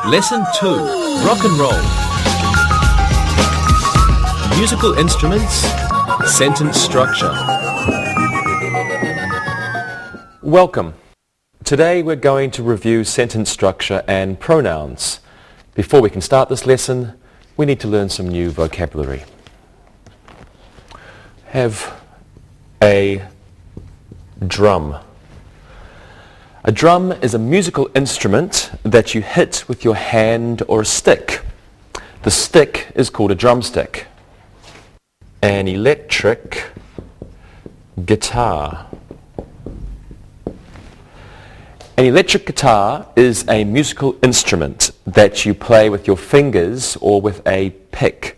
Lesson 2, Rock and Roll. Musical instruments, sentence structure. Welcome. Today we're going to review sentence structure and pronouns. Before we can start this lesson, we need to learn some new vocabulary. Have a drum. A drum is a musical instrument that you hit with your hand or a stick. The stick is called a drumstick. An electric guitar. An electric guitar is a musical instrument that you play with your fingers or with a pick.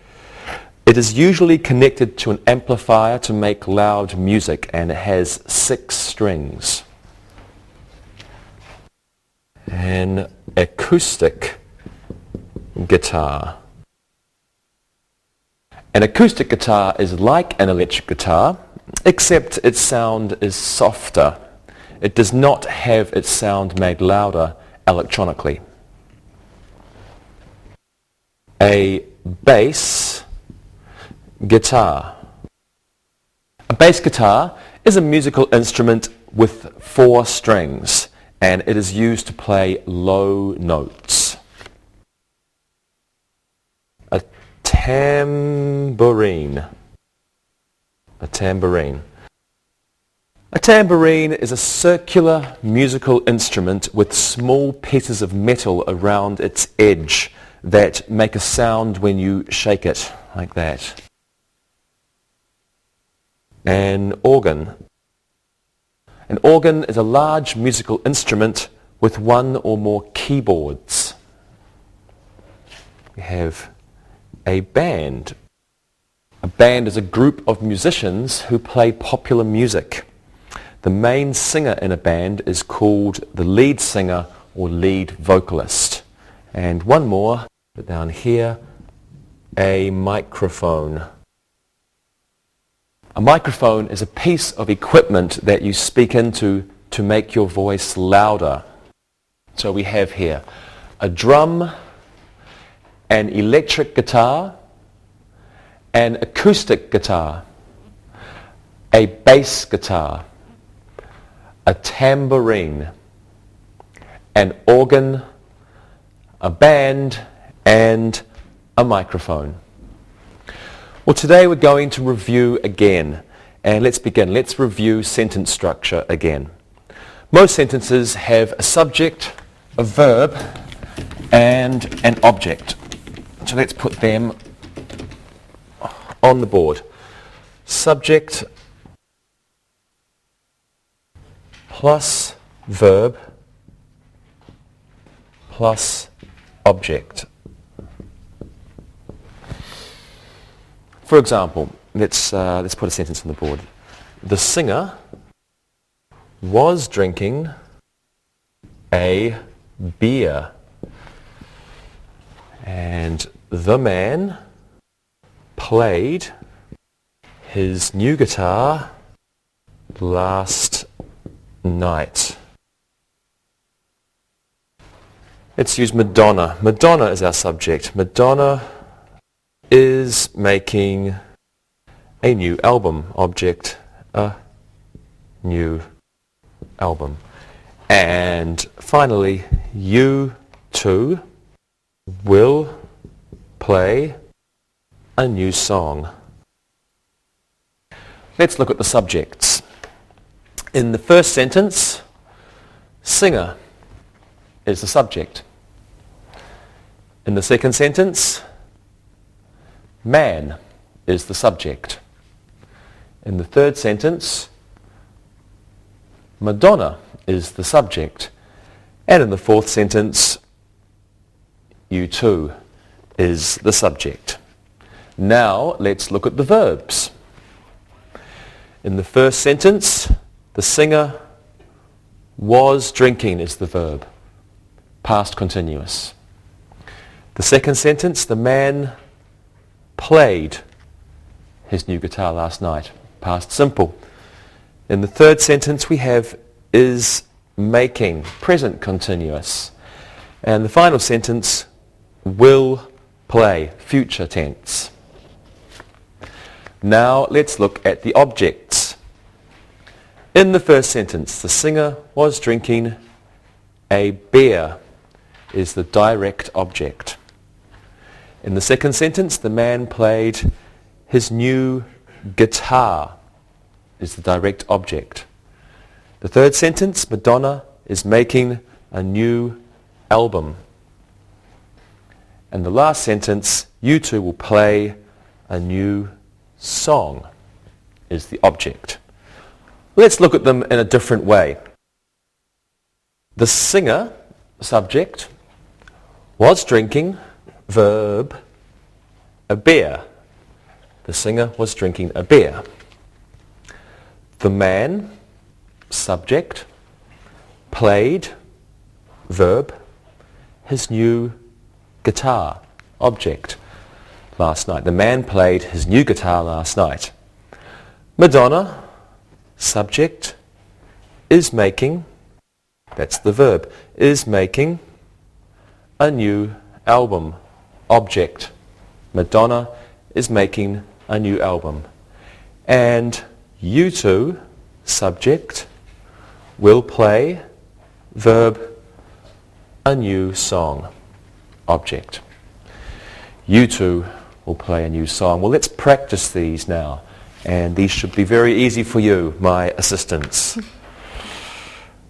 It is usually connected to an amplifier to make loud music, and it has 6 strings. An acoustic guitar. An acoustic guitar is like an electric guitar, except its sound is softer. It does not have its sound made louder electronically. A bass guitar. A bass guitar is a musical instrument with 4 strings, and it is used to play low notes. A tambourine. A tambourine. A tambourine is a circular musical instrument with small pieces of metal around its edge that make a sound when you shake it, like that. An organ. An organ is a large musical instrument with 1 or more keyboards. We have a band. A band is a group of musicians who play popular music. The main singer in a band is called the lead singer or lead vocalist. And one more, down here, a microphone. A microphone is a piece of equipment that you speak into to make your voice louder. So we have here a drum, an electric guitar, an acoustic guitar, a bass guitar, a tambourine, an organ, a band, and a microphone. Well, today we're going to review again, and let's begin. Let's review sentence structure again. Most sentences have a subject, a verb, and an object. So let's put them on the board. Subject plus verb plus object. For example, let's put a sentence on the board. The singer was drinking a beer, and the man played his new guitar last night. Let's use Madonna. Madonna is our subject. Madonna is making a new album. Object, a new album. And finally, you two will play a new song. Let's look at the subjects. In the first sentence, singer is the subject. In the second sentence, man is the subject. In the third sentence, Madonna is the subject. And in the fourth sentence, you too is the subject. Now let's look at the verbs. In the first sentence, the singer was drinking is the verb, past continuous. The second sentence, the man played his new guitar last night, past simple. In the third sentence we have is making, present continuous. And the final sentence, will play, future tense. Now let's look at the objects. In the first sentence, the singer was drinking a beer is the direct object. In the second sentence, the man played his new guitar is the direct object. The third sentence, Madonna is making a new album. And the last sentence, you two will play a new song is the object. Let's look at them in a different way. The singer, subject, was drinking, verb, a beer. The singer was drinking a beer. The man, subject, played, verb, his new guitar, object, last night. The man played his new guitar last night. Madonna, subject, is making, that's the verb, is making a new album, object. Madonna is making a new album. And you two, subject, will play, verb, a new song, object. You two will play a new song. Well, let's practice these now. And these should be very easy for you, my assistants.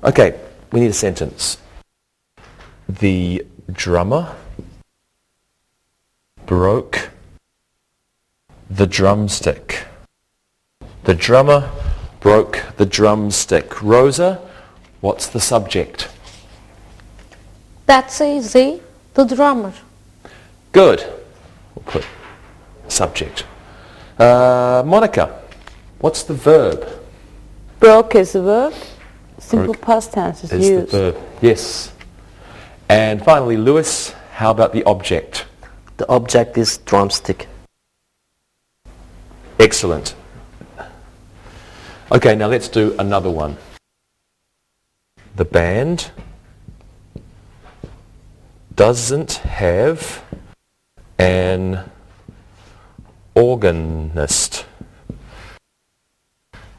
Okay, we need a sentence. The drummer broke the drumstick. The drummer broke the drumstick. Rosa, what's the subject? That's easy. The drummer. Good. We'll put subject. Monica, what's the verb? Broke is the verb. Simple Broke past tense is is used. the verb. Yes. And finally, Lewis, how about the object? The object is drumstick. Excellent. Okay, now let's do another one. The band doesn't have an organist.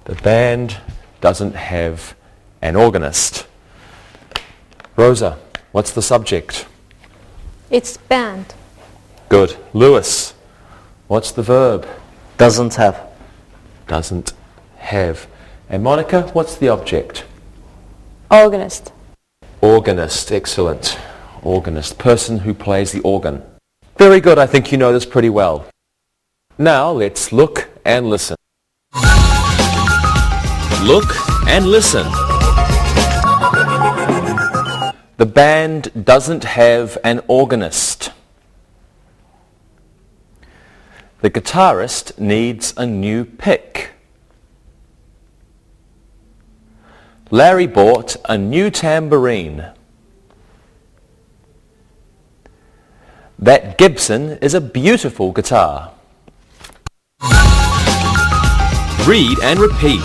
The band doesn't have an organist. Rosa, what's the subject? It's band. Good. Lewis, what's the verb? Doesn't have. Doesn't have. And Monica, what's the object? Organist. Organist. Excellent. Organist. Person who plays the organ. Very good. I think you know this pretty well. Now let's look and listen. Look and listen. The band doesn't have an organist. The guitarist needs a new pick. Larry bought a new tambourine. That Gibson is a beautiful guitar. Read and repeat.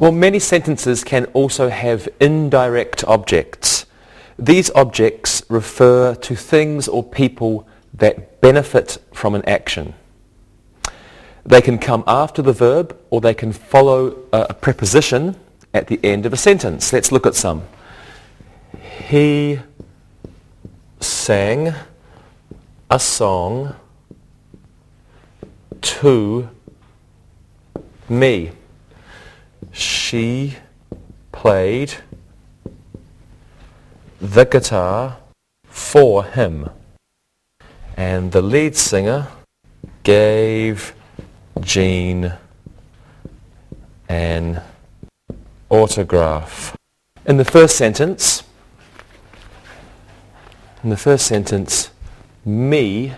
Well, many sentences can also have indirect objects. These objects refer to things or people that benefit from an action. They can come after the verb or they can follow a preposition at the end of a sentence. Let's look at some. He sang a song to me. She played the guitar for him. And the lead singer gave Jean an autograph. In the first sentence, me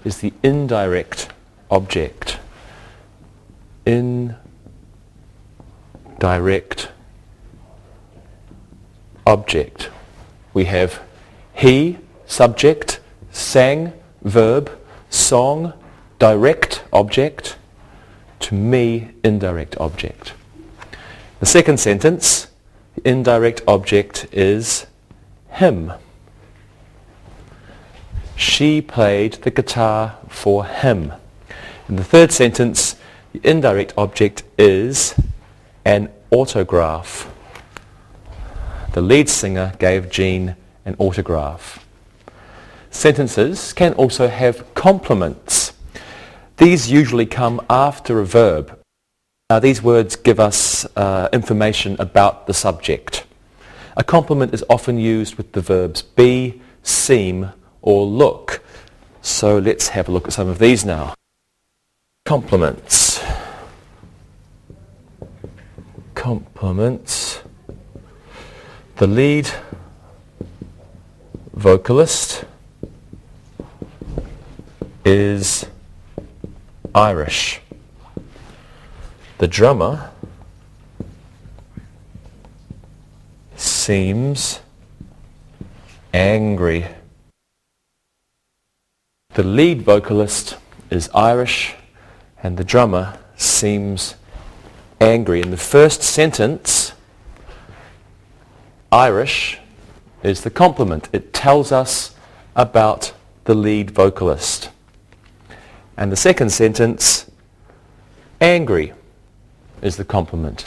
is the indirect object. Indirect object. We have he, subject, sang, verb, song, direct object, to me, indirect object. The second sentence, the indirect object is him. She played the guitar for him. In the third sentence, the indirect object is an autograph. The lead singer gave Jean an autograph. Sentences can also have complements. These usually come after a verb. These words give us information about the subject. A complement is often used with the verbs be, seem, or look. So let's have a look at some of these now. Complements. Complements. The lead vocalist is Irish. The drummer seems angry. The lead vocalist is Irish and the drummer seems angry. In the first sentence, Irish is the complement. It tells us about the lead vocalist. And the second sentence, angry, is the complement.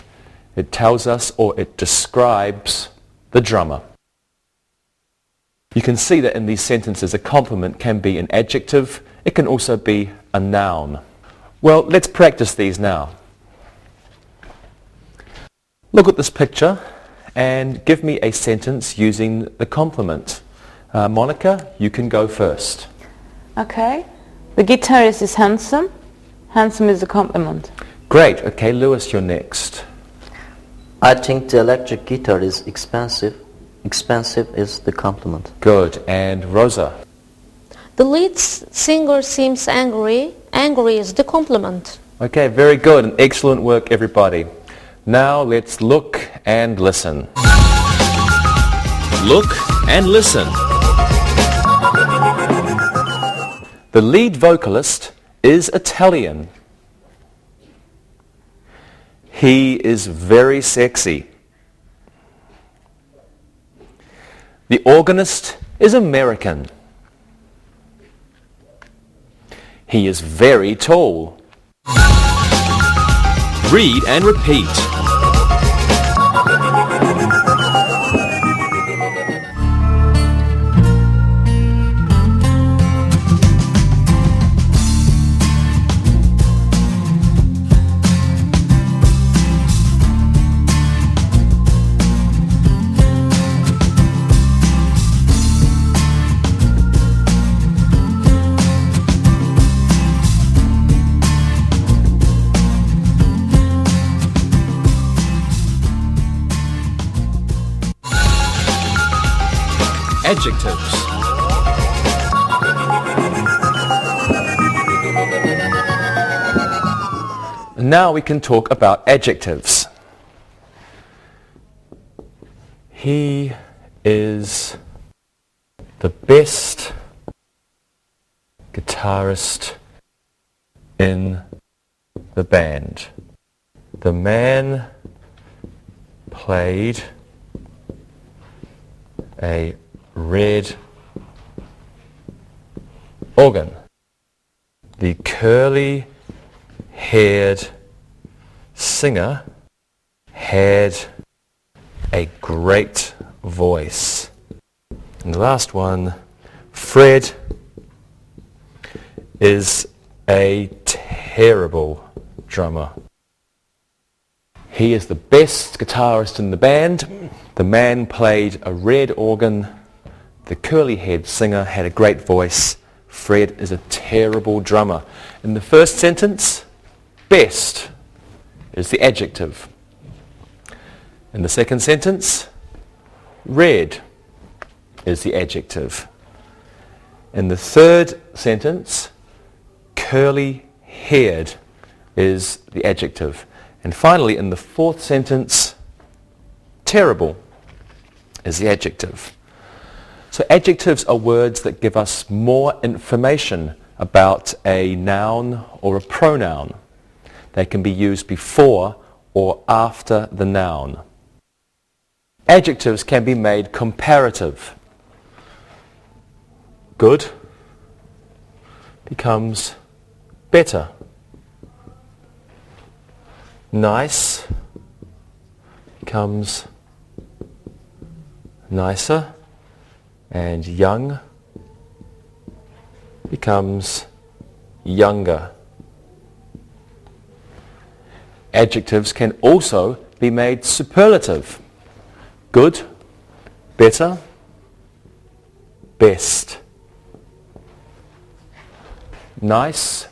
It tells us or it describes the drummer. You can see that in these sentences a complement can be an adjective. It can also be a noun. Well, let's practice these now. Look at this picture and give me a sentence using the complement. Monica, you can go first. Okay. The guitarist is handsome. Handsome is a compliment. Great. Okay, Lewis, you're next. I think the electric guitar is expensive. Expensive is the compliment. Good. And Rosa? The lead singer seems angry. Angry is the compliment. Okay, very good and excellent work, everybody. Now let's look and listen. Look and listen. The lead vocalist is Italian. He is very sexy. The organist is American. He is very tall. Read and repeat. Adjectives. Now we can talk about adjectives. He is the best guitarist in the band. The man played a red organ. The curly-haired singer had a great voice. And the last one, Fred is a terrible drummer. He is the best guitarist in the band. The man played a red organ. The curly-haired singer had a great voice. Fred is a terrible drummer. In the first sentence, best is the adjective. In the second sentence, red is the adjective. In the third sentence, curly-haired is the adjective. And finally, in the fourth sentence, terrible is the adjective. So adjectives are words that give us more information about a noun or a pronoun. They can be used before or after the noun. Adjectives can be made comparative. Good becomes better. Nice becomes nicer. And young becomes younger. Adjectives can also be made superlative. Good, better, best. Nice,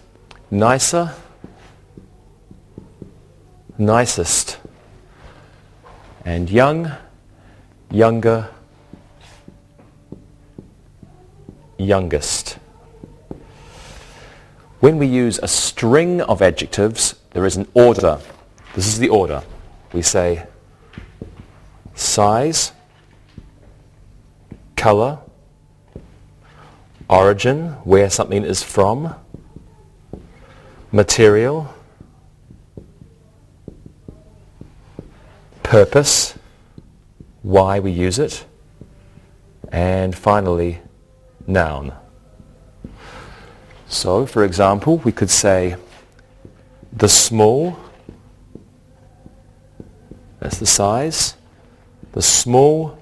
nicer, nicest. And young, younger, youngest. When we use a string of adjectives, there is an order. This is the order. We say size, color, origin, where something is from, material, purpose, why we use it, and finally, noun. So, for example, we could say the small, that's the size, the small,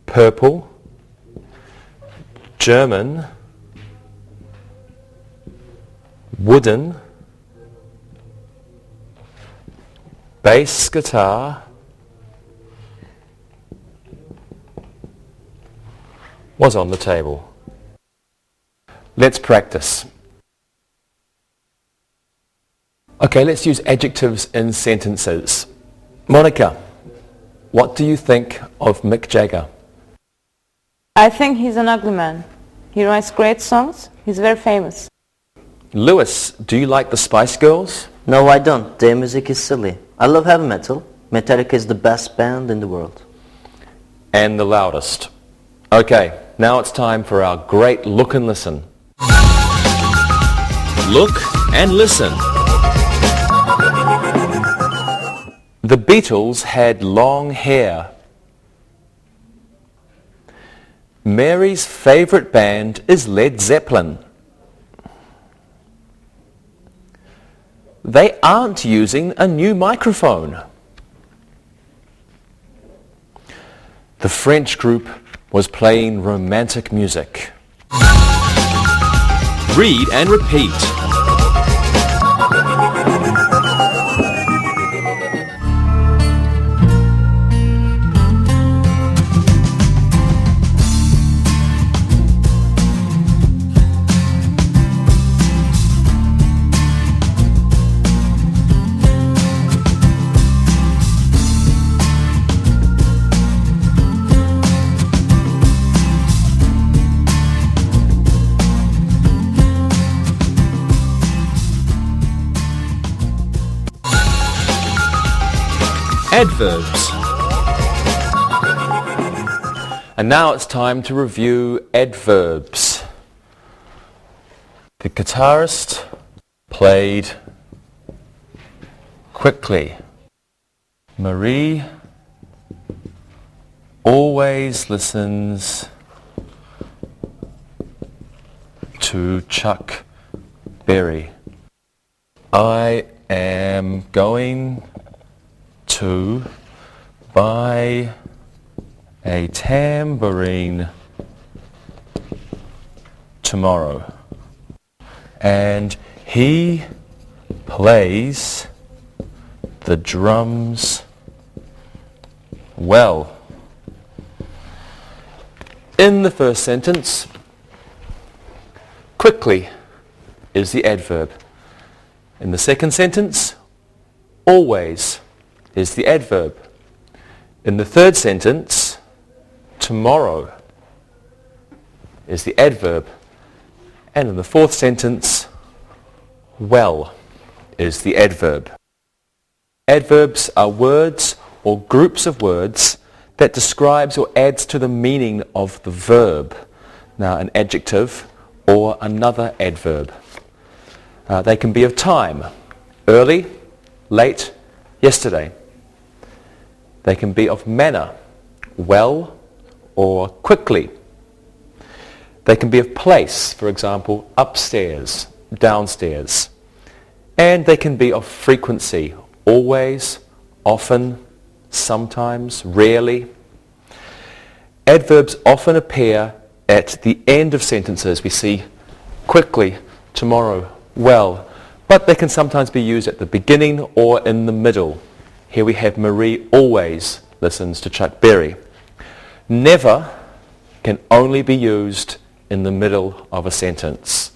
purple, German, wooden, bass guitar, was on the table. Let's practice. Okay, let's use adjectives in sentences. Monica, what do you think of Mick Jagger? I think he's an ugly man. He writes great songs. He's very famous. Lewis, do you like the Spice Girls? No, I don't. Their music is silly. I love heavy metal. Metallica is the best band in the world. And the loudest. Okay, now it's time for our great look and listen. Look and listen. The Beatles had long hair. Mary's favorite band is Led Zeppelin. They aren't using a new microphone. The French group was playing romantic music. Read and repeat. Adverbs. And now it's time to review adverbs. The guitarist played quickly. Marie always listens to Chuck Berry. I am going to buy a tambourine tomorrow. And he plays the drums well. In the first sentence, quickly is the adverb. In the second sentence, always is the adverb. In the third sentence, tomorrow is the adverb. And in the fourth sentence, well is the adverb. Adverbs are words or groups of words that describes or adds to the meaning of the verb. Now, an adjective or another adverb. They can be of time, early, late, yesterday. They can be of manner, well or quickly. They can be of place, for example, upstairs, downstairs. And they can be of frequency, always, often, sometimes, rarely. Adverbs often appear at the end of sentences. We see quickly, tomorrow, well, but they can sometimes be used at the beginning or in the middle. Here we have Marie always listens to Chuck Berry. Never can only be used in the middle of a sentence.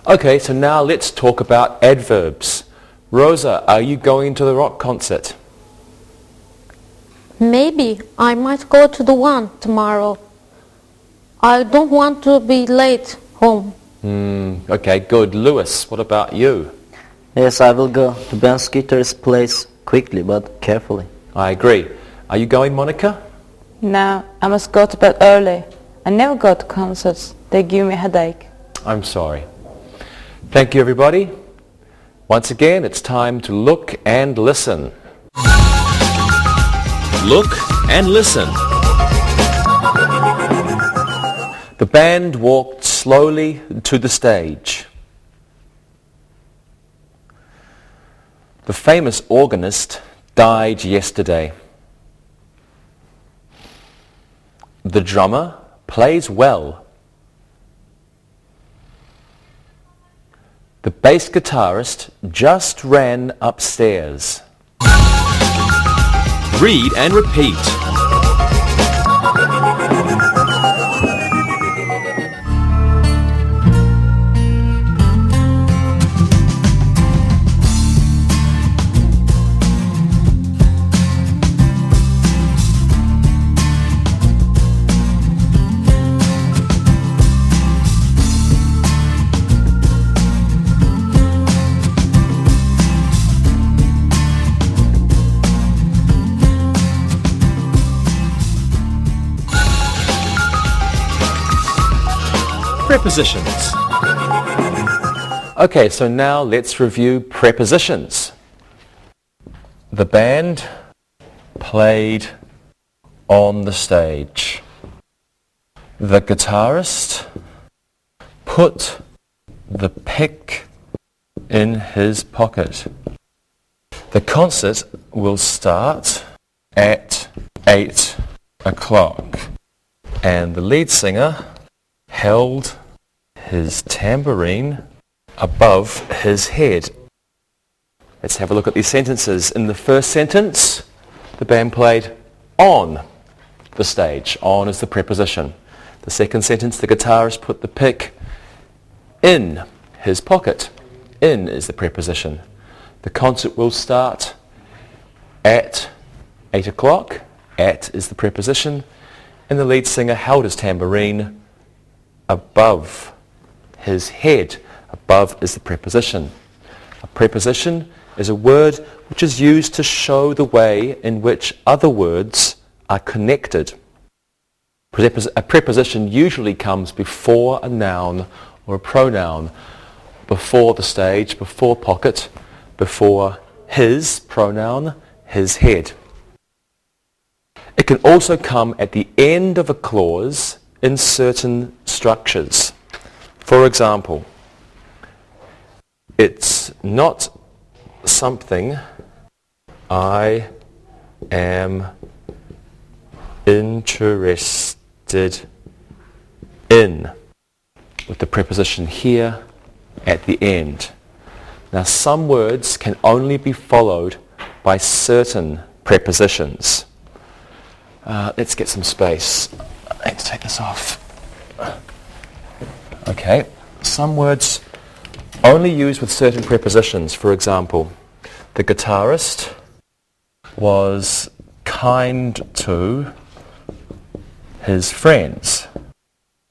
Okay, so now let's talk about adverbs. Rosa, are you going to the rock concert? Maybe I might go to the one tomorrow. I don't want to be late home. Okay, good. Lewis, what about you? Yes, I will go to Ben Skitter's place quickly but carefully. I agree. Are you going, Monica? No, I must go to bed early. I never go to concerts. They give me a headache. I'm sorry. Thank you, everybody. Once again, it's time to look and listen. Look and listen. The band walked slowly to the stage. The famous organist died yesterday. The drummer plays well. The bass guitarist just ran upstairs. Read and repeat. Prepositions. Okay, so now let's review prepositions. The band played on the stage. The guitarist put the pick in his pocket. The concert will start at 8 o'clock. And the lead singer held his tambourine above his head. Let's have a look at these sentences. In the first sentence, the band played on the stage. On is the preposition. The second sentence, the guitarist put the pick in his pocket. In is the preposition. The concert will start at 8 o'clock. At is the preposition. And the lead singer held his tambourine above his head. Above is the preposition. A preposition is a word which is used to show the way in which other words are connected. A preposition usually comes before a noun or a pronoun. Before the stage, before pocket, before his pronoun, his head. It can also come at the end of a clause in certain structures. For example, it's not something I am interested in, with the preposition here at the end. Now, some words can only be followed by certain prepositions. Let's get some space. I need to take this off. Okay, some words only used with certain prepositions. For example, the guitarist was kind to his friends.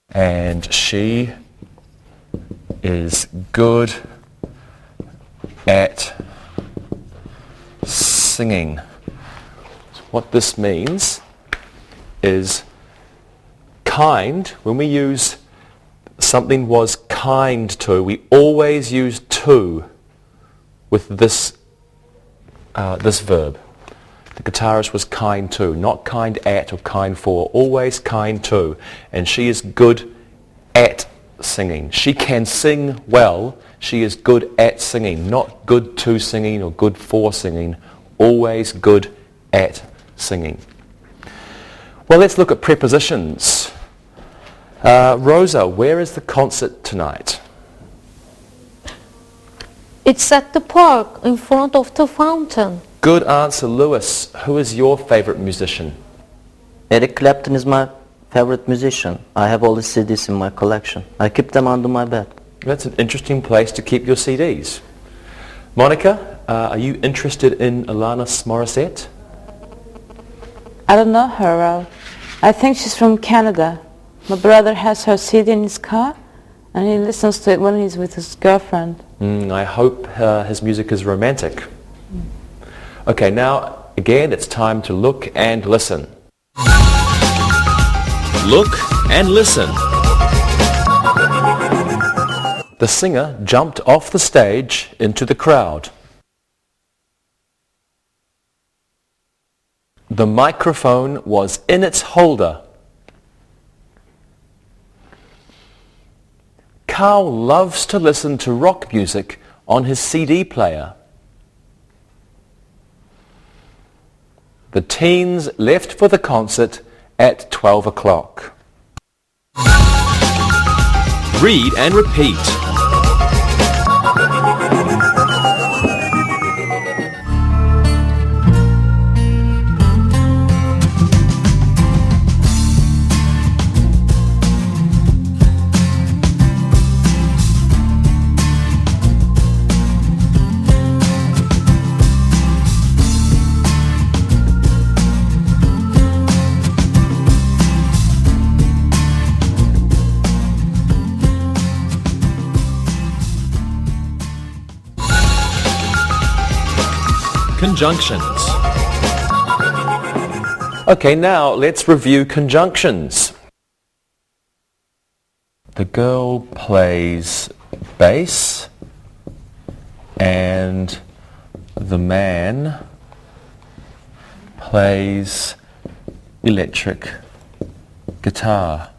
And she is good at singing. What this means is kind. When we use something was kind to, we always use to with this verb. The guitarist was kind to, not kind at or kind for, always kind to. And she is good at singing. She can sing well. She is good at singing, not good to singing or good for singing, always good at singing. Well, let's look at prepositions. Rosa, where is the concert tonight? It's at the park in front of the fountain. Good answer, Lewis. Who is your favorite musician? Eric Clapton is my favorite musician. I have all the CDs in my collection. I keep them under my bed. That's an interesting place to keep your CDs. Monica, are you interested in Alanis Morissette? I don't know her well. I think she's from Canada. My brother has her CD in his car and he listens to it when he's with his girlfriend. I hope his music is romantic. Okay, now again it's time to look and listen. Look and listen. The singer jumped off the stage into the crowd. The microphone was in its holder. Carl loves to listen to rock music on his CD player. The teens left for the concert at 12 o'clock. Read and repeat. Conjunctions. Okay, now let's review conjunctions. The girl plays bass and the man plays electric guitar.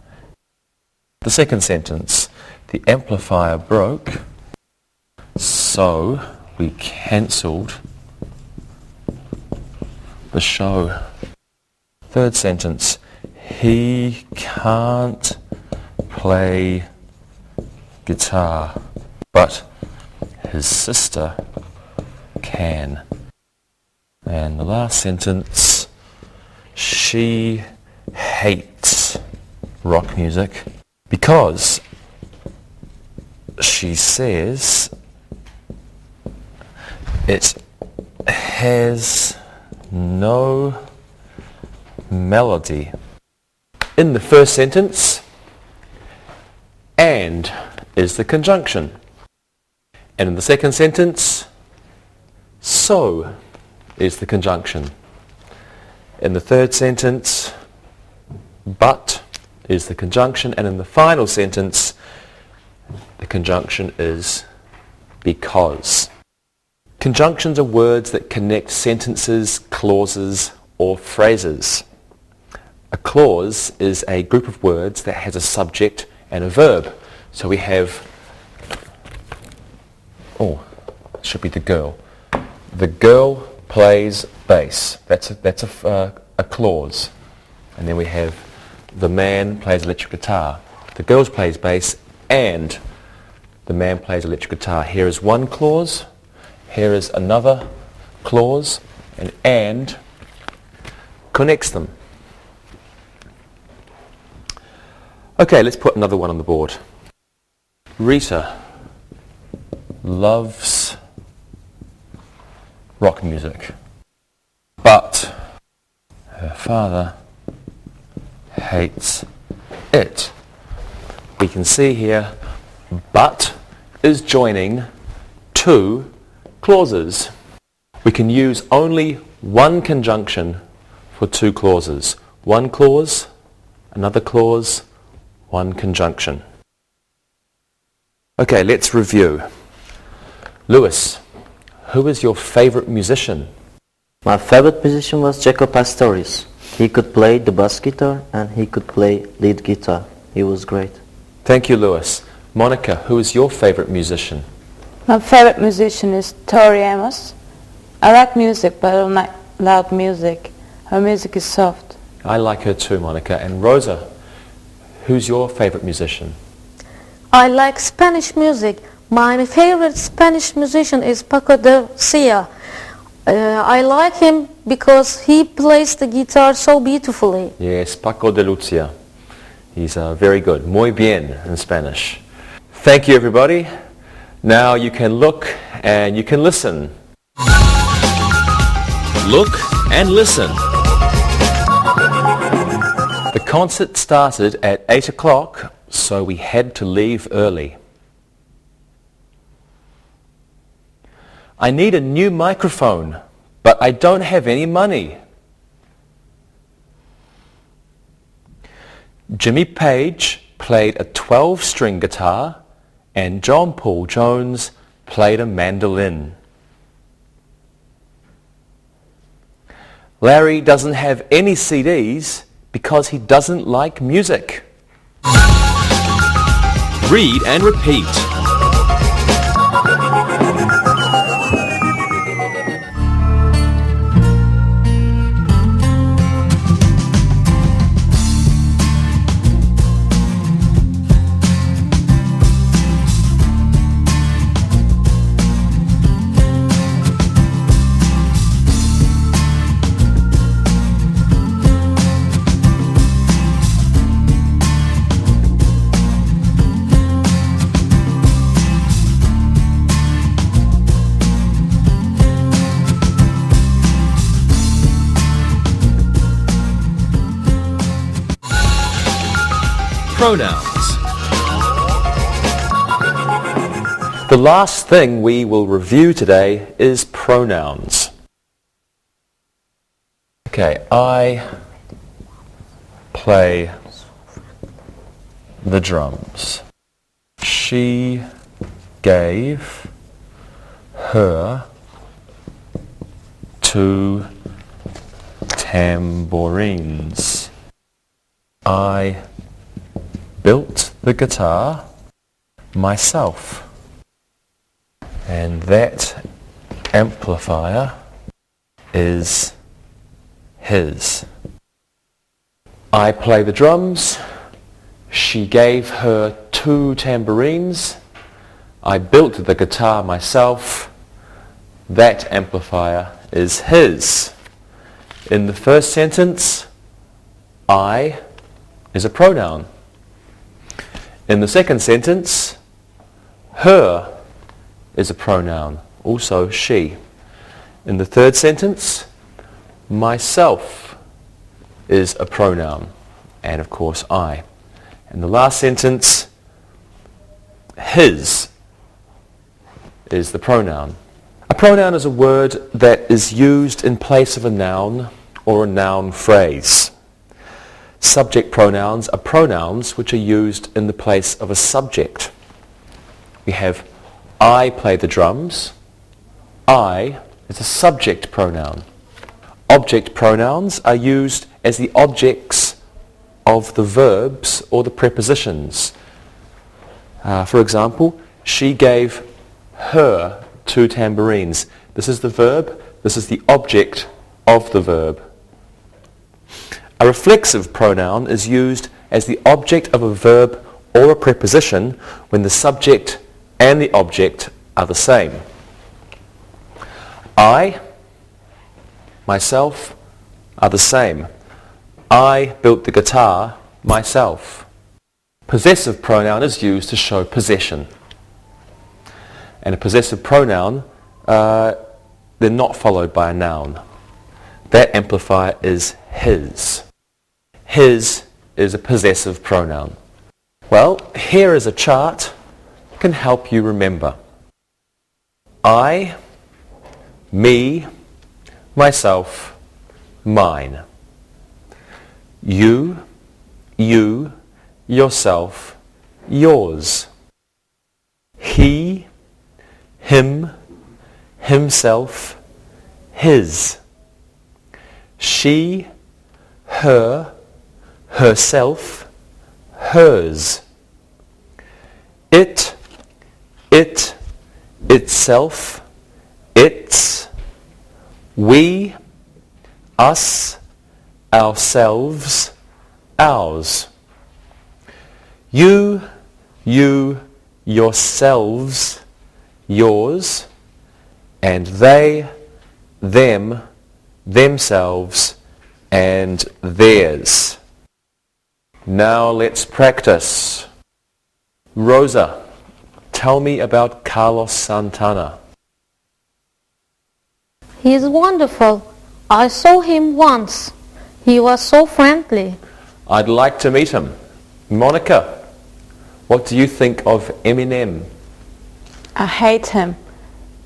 The second sentence, the amplifier broke, so we cancelled the show. Third sentence, he can't play guitar, but his sister can. And the last sentence, she hates rock music because she says it has no melody. In the first sentence, and is the conjunction. And in the second sentence, so is the conjunction. In the third sentence, but is the conjunction. And in the final sentence, the conjunction is because. Conjunctions are words that connect sentences, clauses, or phrases. A clause is a group of words that has a subject and a verb. So we have, it should be the girl. The girl plays bass. That's a clause. And then we have the man plays electric guitar. The girl plays bass and the man plays electric guitar. Here is one clause. Here is another clause, and connects them. Okay, let's put another one on the board. Rita loves rock music, but her father hates it. We can see here, but is joining two clauses. We can use only one conjunction for two clauses. One clause, another clause, one conjunction. Okay, let's review. Lewis, who is your favorite musician? My favorite musician was Jaco Pastorius. He could play the bass guitar and he could play lead guitar. He was great. Thank you, Lewis. Monica, who is your favorite musician? My favorite musician is Tori Amos. I like music, but I don't like loud music. Her music is soft. I like her too, Monica. And Rosa, who's your favorite musician? I like Spanish music. My favorite Spanish musician is Paco de Cia. I like him because he plays the guitar so beautifully. Yes, Paco de Lucia. He's very good. Muy bien in Spanish. Thank you, everybody. Now you can look and you can listen. Look and listen. The concert started at 8 o'clock, so we had to leave early. I need a new microphone, but I don't have any money. Jimmy Page played a 12-string guitar and John Paul Jones played a mandolin. Larry doesn't have any CDs because he doesn't like music. Read and repeat. Pronouns. The last thing we will review today is pronouns. Okay, I play the drums. She gave her 2 tambourines. I built the guitar myself, and that amplifier is his. I play the drums. She gave her 2 tambourines. I built the guitar myself. That amplifier is his. In the first sentence, I is a pronoun. In the second sentence, her is a pronoun, also she. In the third sentence, myself is a pronoun, and of course I. In the last sentence, his is the pronoun. A pronoun is a word that is used in place of a noun or a noun phrase. Subject pronouns are pronouns which are used in the place of a subject. We have I play the drums. I is a subject pronoun. Object pronouns are used as the objects of the verbs or the prepositions. For example, she gave her 2 tambourines. This is the verb. This is the object of the verb. A reflexive pronoun is used as the object of a verb or a preposition when the subject and the object are the same. I, myself, are the same. I built the guitar myself. Possessive pronoun is used to show possession. And a possessive pronoun, they're not followed by a noun. That amplifier is his. His is a possessive pronoun. Well, here is a chart that can help you remember. I, me, myself, mine. You, yourself, yours. He, him, himself, his. She, her, herself, hers. It, itself, its. We, us, ourselves, ours. You, yourselves, yours. And they, them, themselves, and theirs. Now let's practice. Rosa, tell me about Carlos Santana. He is wonderful. I saw him once. He was so friendly. I'd like to meet him. Monica, what do you think of Eminem? I hate him.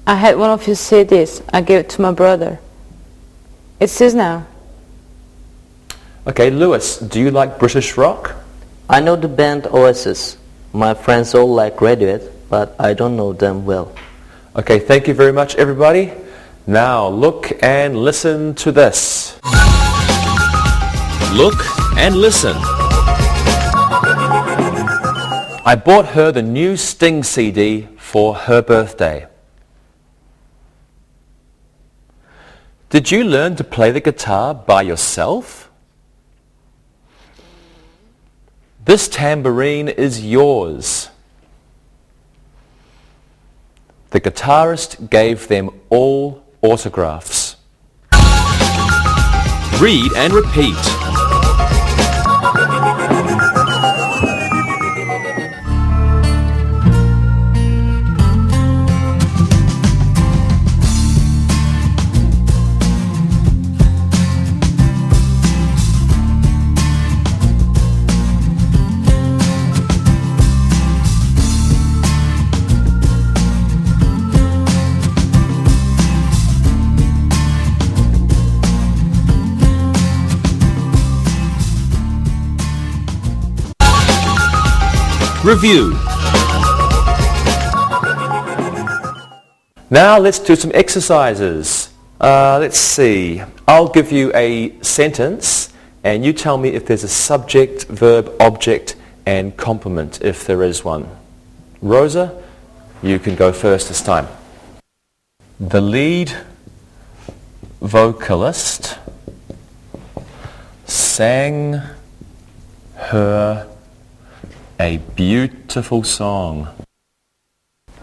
I had one of his CDs. I gave it to my brother. It's his now. Okay, Lewis, do you like British rock? I know the band Oasis. My friends all like Radiohead, but I don't know them well. Okay, thank you very much, everybody. Now look and listen to this. Look and listen. I bought her the new Sting CD for her birthday. Did you learn to play the guitar by yourself? This tambourine is yours. The guitarist gave them all autographs. Read and repeat. Review. Now let's do some exercises. Let's see. I'll give you a sentence and you tell me if there's a subject, verb, object and complement if there is one. Rosa, you can go first this time. The lead vocalist sang her a beautiful song.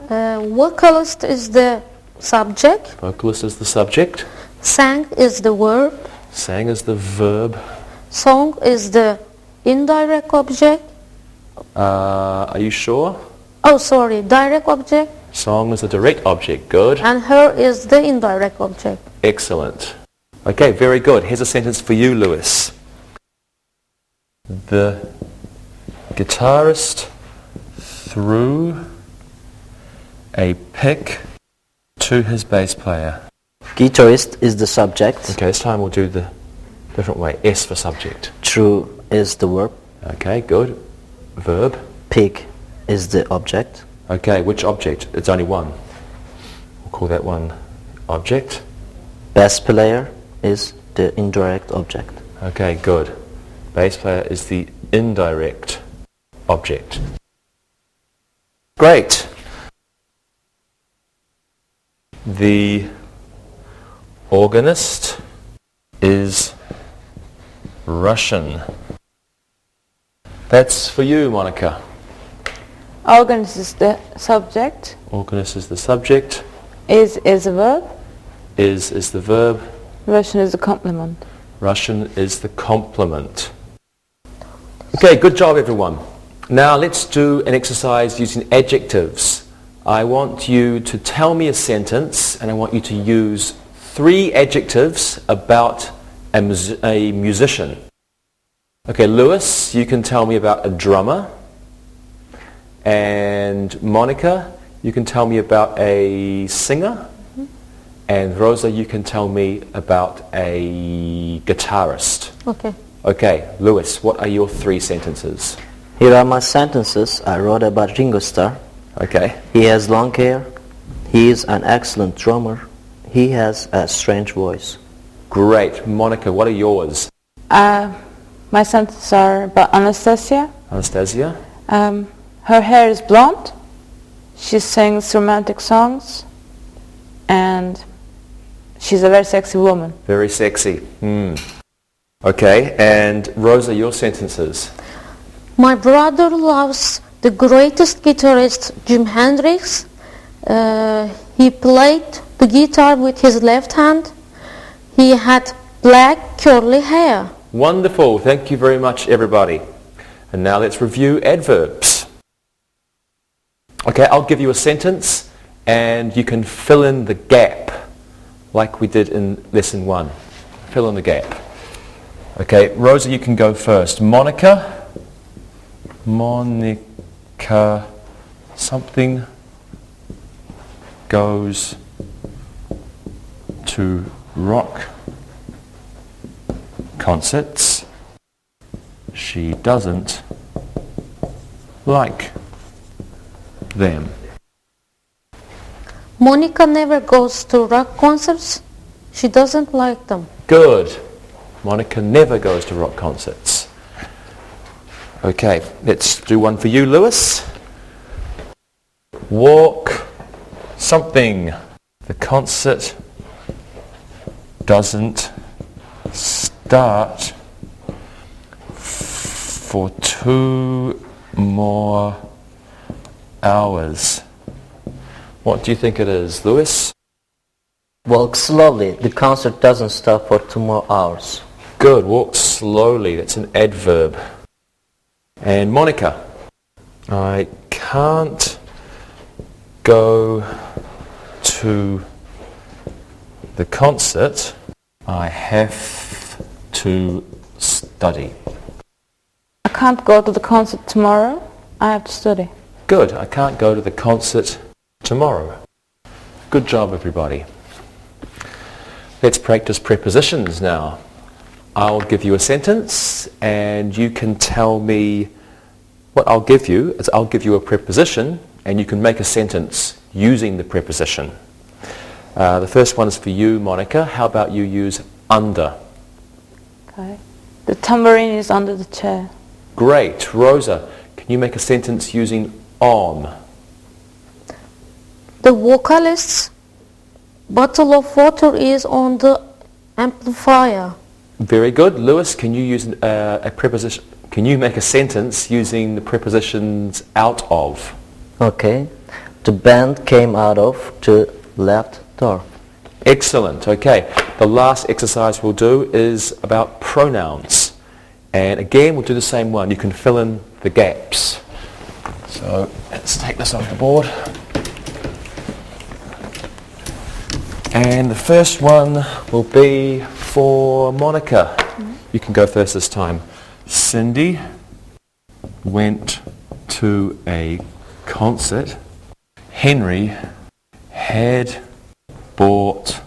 Vocalist is the subject. Vocalist is the subject. Sang is the verb. Sang is the verb. Song is the indirect object. Are you sure? Oh, sorry, direct object. Song is the direct object. Good. And her is the indirect object. Excellent. Okay, very good. Here's a sentence for you, Lewis. The guitarist threw a pick to his bass player. Guitarist is the subject. Okay, this time we'll do the different way. S for subject. Threw is the verb. Okay, good. Verb. Pick is the object. Okay, which object? It's only one. We'll call that one object. Bass player is the indirect object. Okay, good. Bass player is the indirect object. Great. The organist is Russian. That's for you, Monica. Organist is the subject. Organist is the subject. Is a verb. Is the verb. Russian is the complement. Russian is the complement. Okay, good job everyone. Now let's do an exercise using adjectives. I want you to tell me a sentence and I want you to use 3 adjectives about a musician. Okay, Lewis, you can tell me about a drummer. And Monica, you can tell me about a singer. And Rosa, you can tell me about a guitarist. Okay. Okay, Lewis, what are your 3 sentences? Here are my sentences I wrote about Ringo Starr. Okay. He has long hair. He is an excellent drummer. He has a strange voice. Great. Monica, what are yours? My sentences are about Anastasia. Anastasia? Her hair is blonde. She sings romantic songs. And she's a very sexy woman. Very sexy. Okay, and Rosa, your sentences? My brother loves the greatest guitarist, Jim Hendrix. He played the guitar with his left hand. He had black curly hair. Wonderful. Thank you very much, everybody. And now let's review adverbs. Okay, I'll give you a sentence and you can fill in the gap like we did in lesson 1. Fill in the gap. Okay, Rosa, you can go first. Monica, something goes to rock concerts. She doesn't like them. Monica never goes to rock concerts. She doesn't like them. Good. Monica never goes to rock concerts. Okay, let's do one for you, Lewis. Walk something. The concert doesn't start for 2 more hours. What do you think it is, Lewis? Walk slowly. The concert doesn't stop for 2 more hours. Good. Walk slowly. That's an adverb. And Monica, I can't go to the concert. I have to study. I can't go to the concert tomorrow. I have to study. Good. I can't go to the concert tomorrow. Good job, everybody. Let's practice prepositions now. I'll give you a sentence and you can tell me what I'll give you is I'll give you a preposition and you can make a sentence using the preposition. The first one is for you, Monica. How about you use under? Okay. The tambourine is under the chair. Great. Rosa, can you make a sentence using on? The vocalist's bottle of water is on the amplifier. Very good. Lewis, can you use a preposition? Can you make a sentence using the prepositions out of? Okay. The band came out of the left door. Excellent. Okay. The last exercise we'll do is about pronouns. And again, we'll do the same one. You can fill in the gaps. So let's take this off the board. And the first one will be for Monica. You can go first this time. Cindy went to a concert. Henry had bought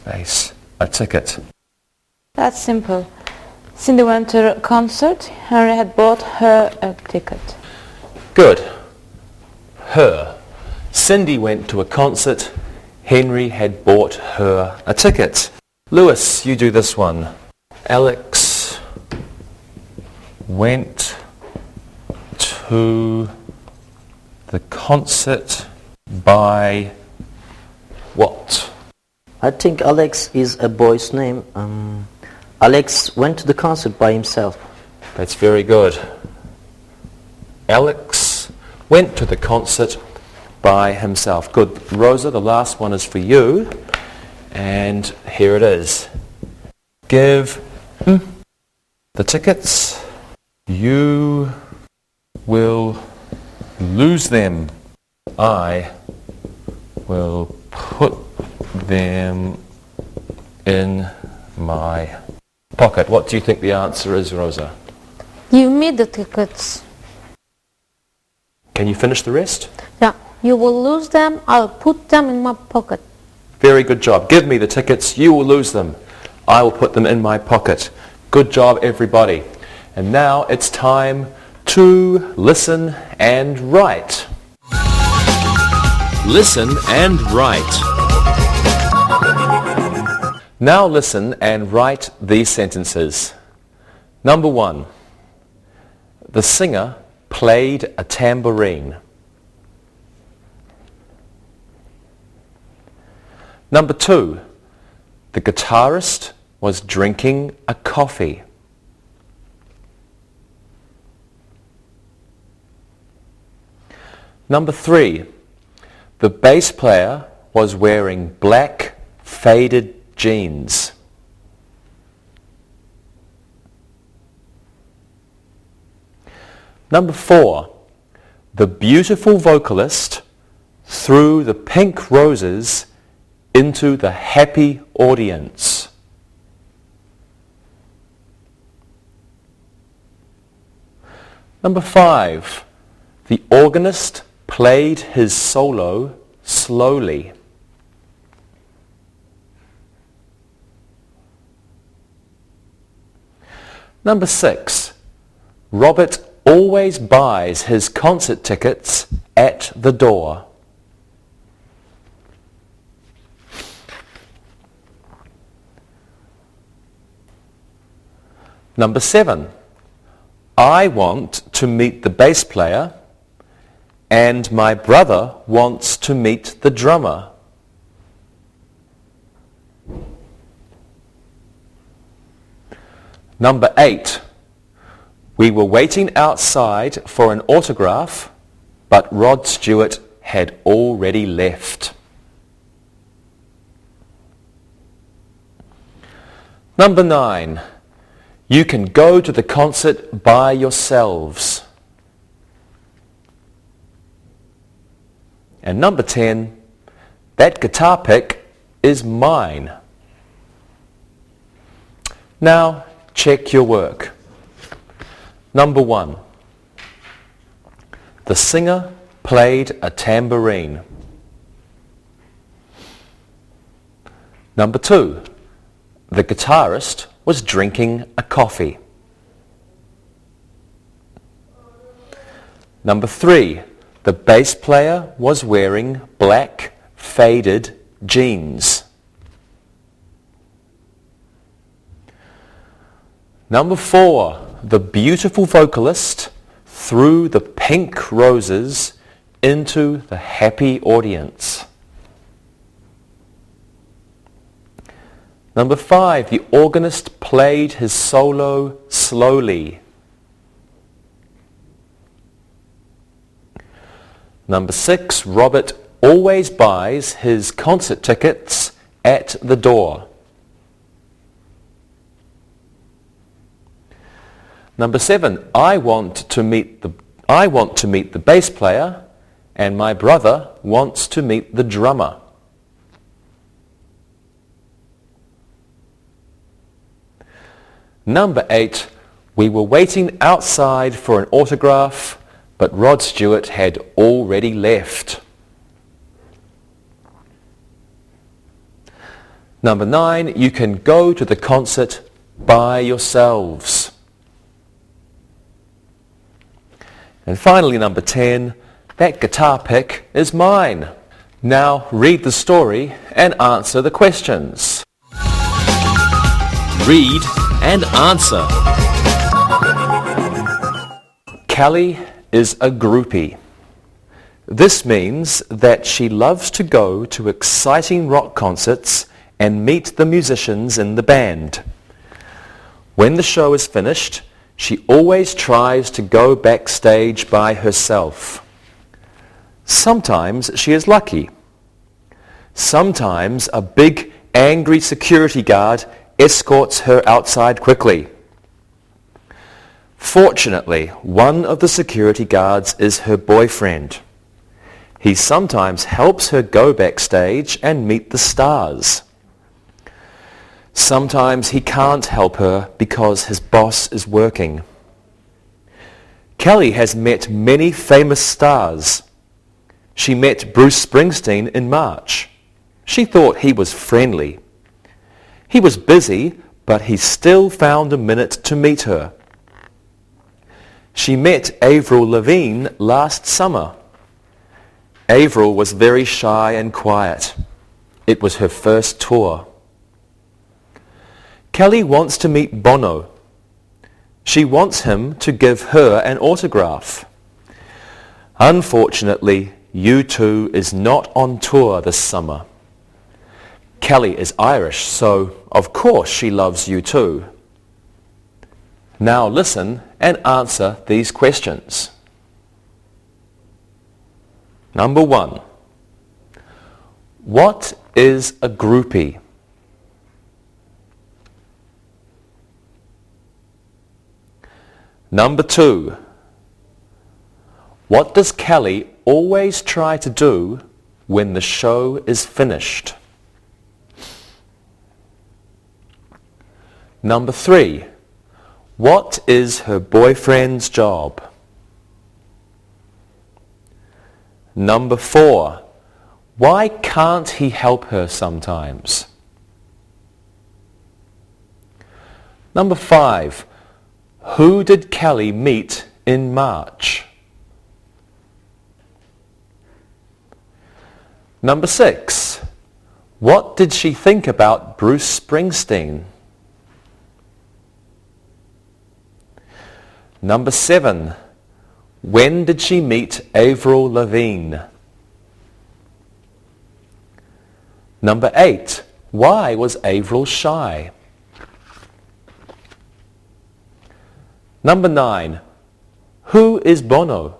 a ticket. That's simple. Cindy went to a concert. Henry had bought her a ticket. Good. Her. Cindy went to a concert. Henry had bought her a ticket. Lewis, you do this one. Alex went to the concert by what? I think Alex is a boy's name. Alex went to the concert by himself. That's very good. Alex went to the concert by himself. Good. Rosa, the last one is for you. And here it is. Give the tickets. You will lose them. I will put them in my pocket. What do you think the answer is, Rosa? Give me the tickets. Can you finish the rest? Yeah, you will lose them. I'll put them in my pocket. Very good job. Give me the tickets. You will lose them. I will put them in my pocket. Good job, everybody. And now it's time to listen and write. Listen and write. Now listen and write these sentences. Number 1. The singer played a tambourine. Number 2. The guitarist was drinking a coffee. Number 3. The bass player was wearing black faded jeans. Number 4. The beautiful vocalist threw the pink roses into the happy audience. Number 5. The organist played his solo slowly. Number 6. Robert always buys his concert tickets at the door. Number 7. I want to meet the bass player and my brother wants to meet the drummer. Number 8. We were waiting outside for an autograph, but Rod Stewart had already left. Number 9. You can go to the concert by yourselves. And number 10. That guitar pick is mine. Now, check your work. Number 1. The singer played a tambourine. Number 2. The guitarist was drinking a coffee. Number 3. The bass player was wearing black faded jeans. Number 4. The beautiful vocalist threw the pink roses into the happy audience. Number 5. The organist played his solo slowly. Number 6. Robert always buys his concert tickets at the door. Number 7. I want to meet the bass player and my brother wants to meet the drummer. Number 8. We were waiting outside for an autograph, but Rod Stewart had already left. Number 9. You can go to the concert by yourselves. And finally, number 10. That guitar pick is mine. Now read the story and answer the questions. Read and answer. Callie is a groupie. This means that she loves to go to exciting rock concerts and meet the musicians in the band. When the show is finished, she always tries to go backstage by herself. Sometimes she is lucky. Sometimes a big, angry security guard escorts her outside quickly. Fortunately, one of the security guards is her boyfriend. He sometimes helps her go backstage and meet the stars. Sometimes he can't help her because his boss is working. Kelly has met many famous stars. She met Bruce Springsteen in March. She thought he was friendly. He was busy, but he still found a minute to meet her. She met Avril Lavigne last summer. Avril was very shy and quiet. It was her first tour. Kelly wants to meet Bono. She wants him to give her an autograph. Unfortunately, U2 is not on tour this summer. Kelly is Irish, so of course she loves U2. Now listen and answer these questions. Number 1. What is a groupie? Number 2. What does Kelly always try to do when the show is finished? Number 3. What is her boyfriend's job? Number 4. Why can't he help her sometimes? Number 5. Who did Kelly meet in March? Number 6. What did she think about Bruce Springsteen? Number 7. When did she meet Avril Lavigne? Number 8. Why was Avril shy? Number 9. Who is Bono?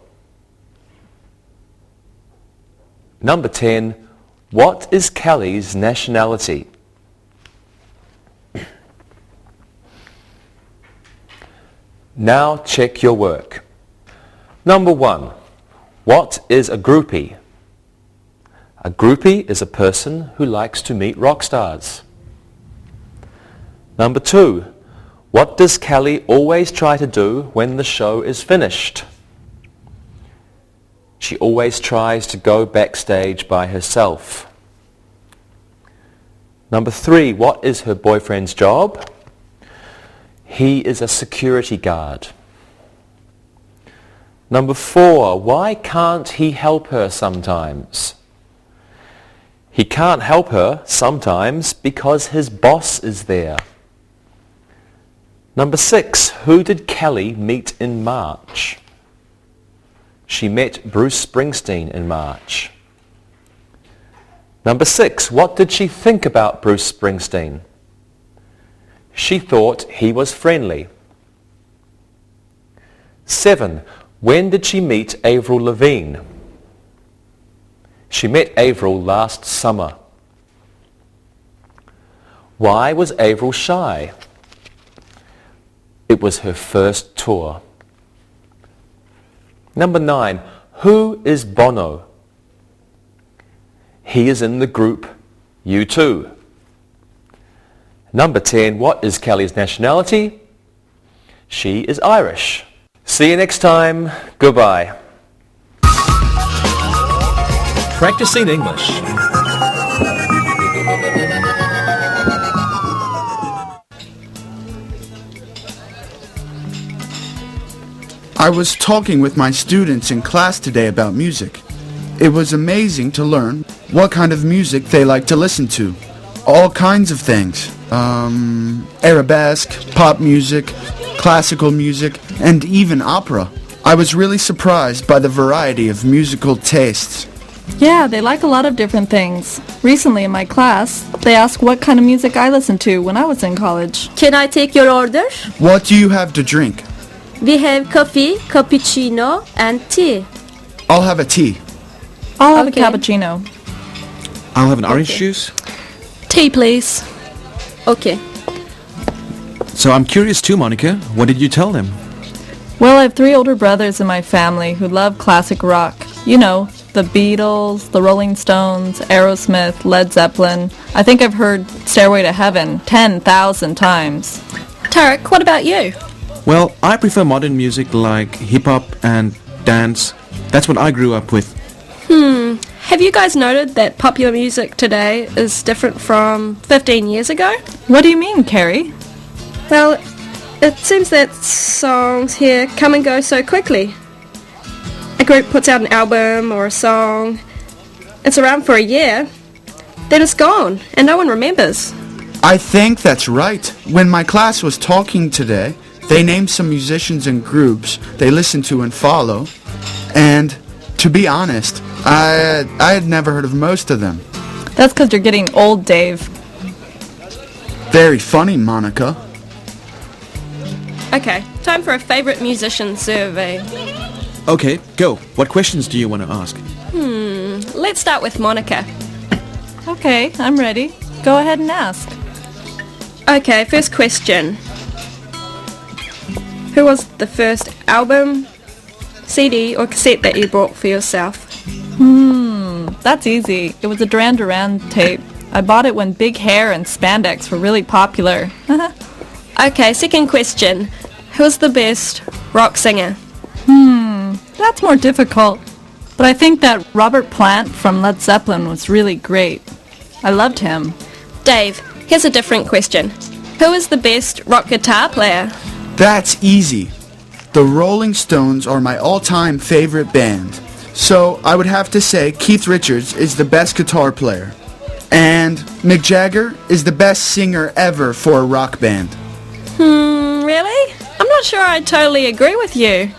Number 10. What is Kelly's nationality? Now check your work. Number 1. What is a groupie? A groupie is a person who likes to meet rock stars. Number 2. What does Kelly always try to do when the show is finished? She always tries to go backstage by herself. Number 3. What is her boyfriend's job? He is a security guard. Number 4. Why can't he help her sometimes? He can't help her sometimes because his boss is there. Number 6. Who did Kelly meet in March? She met Bruce Springsteen in March. Number 6. What did she think about Bruce Springsteen? She thought he was friendly. 7. When did she meet Avril Lavigne? She met Avril last summer. Why was Avril shy? It was her first tour. Number 9. Who is Bono? He is in the group U2. Number 10. What is Kelly's nationality? She is Irish. See you next time. Goodbye. Practicing English. I was talking with my students in class today about music. It was amazing to learn what kind of music they like to listen to. All kinds of things. Arabesque, pop music, classical music, and even opera. I was really surprised by the variety of musical tastes. Yeah, they like a lot of different things. Recently in my class, they asked what kind of music I listened to when I was in college. Can I take your order? What do you have to drink? We have coffee, cappuccino, and tea. I'll have a tea. I'll have Okay. a cappuccino. I'll have an orange juice. Tea, please. Okay. So I'm curious too, Monica. What did you tell them? Well, I have 3 older brothers in my family who love classic rock. You know, the Beatles, the Rolling Stones, Aerosmith, Led Zeppelin. I think I've heard Stairway to Heaven 10,000 times. Tarek, what about you? Well, I prefer modern music like hip-hop and dance. That's what I grew up with. Have you guys noted that popular music today is different from 15 years ago? What do you mean, Carrie? Well, it seems that songs here come and go so quickly. A group puts out an album or a song. It's around for a year. Then it's gone, and no one remembers. I think that's right. When my class was talking today, they named some musicians and groups they listen to and follow. And to be honest, I had never heard of most of them. That's because you're getting old, Dave. Very funny, Monica. Okay, time for a favorite musician survey. Okay, go. What questions do you want to ask? Let's start with Monica. Okay, I'm ready. Go ahead and ask. Okay, first question. Who was the first album, CD or cassette that you bought for yourself? That's easy. It was a Duran Duran tape. I bought it when big hair and spandex were really popular. Okay, second question. Who's the best rock singer? That's more difficult. But I think that Robert Plant from Led Zeppelin was really great. I loved him. Dave, here's a different question. Who is the best rock guitar player? That's easy. The Rolling Stones are my all-time favorite band. So I would have to say Keith Richards is the best guitar player. And Mick Jagger is the best singer ever for a rock band. Really? I'm not sure I totally agree with you.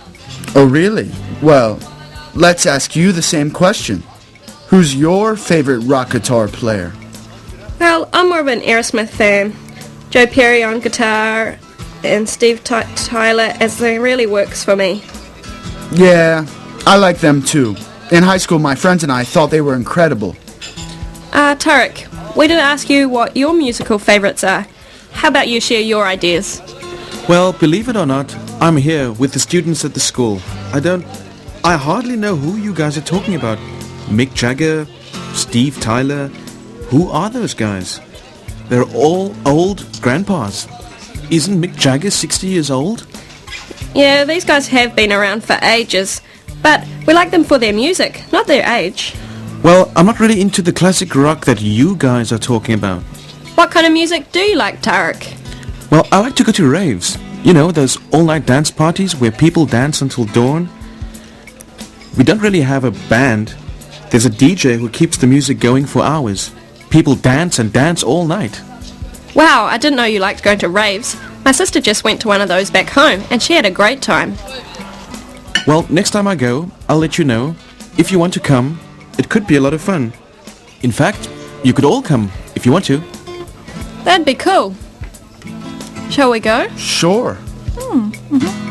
Oh, really? Well, let's ask you the same question. Who's your favorite rock guitar player? Well, I'm more of an Aerosmith fan. Joe Perry on guitar and Steve Tyler as it really works for me. Yeah, I like them too. In high school, my friends and I thought they were incredible. Tarek, we didn't ask you what your musical favourites are. How about you share your ideas? Well, believe it or not, I'm here with the students at the school. I hardly know who you guys are talking about. Mick Jagger, Steve Tyler. Who are those guys? They're all old grandpas. Isn't Mick Jagger 60 years old? Yeah, these guys have been around for ages, but we like them for their music, not their age. Well, I'm not really into the classic rock that you guys are talking about. What kind of music do you like, Tarek? Well, I like to go to raves. You know, those all-night dance parties where people dance until dawn. We don't really have a band. There's a DJ who keeps the music going for hours. People dance and dance all night. Wow, I didn't know you liked going to raves. My sister just went to one of those back home, and she had a great time. Well, next time I go, I'll let you know. If you want to come, it could be a lot of fun. In fact, you could all come if you want to. That'd be cool. Shall we go? Sure. Mm-hmm.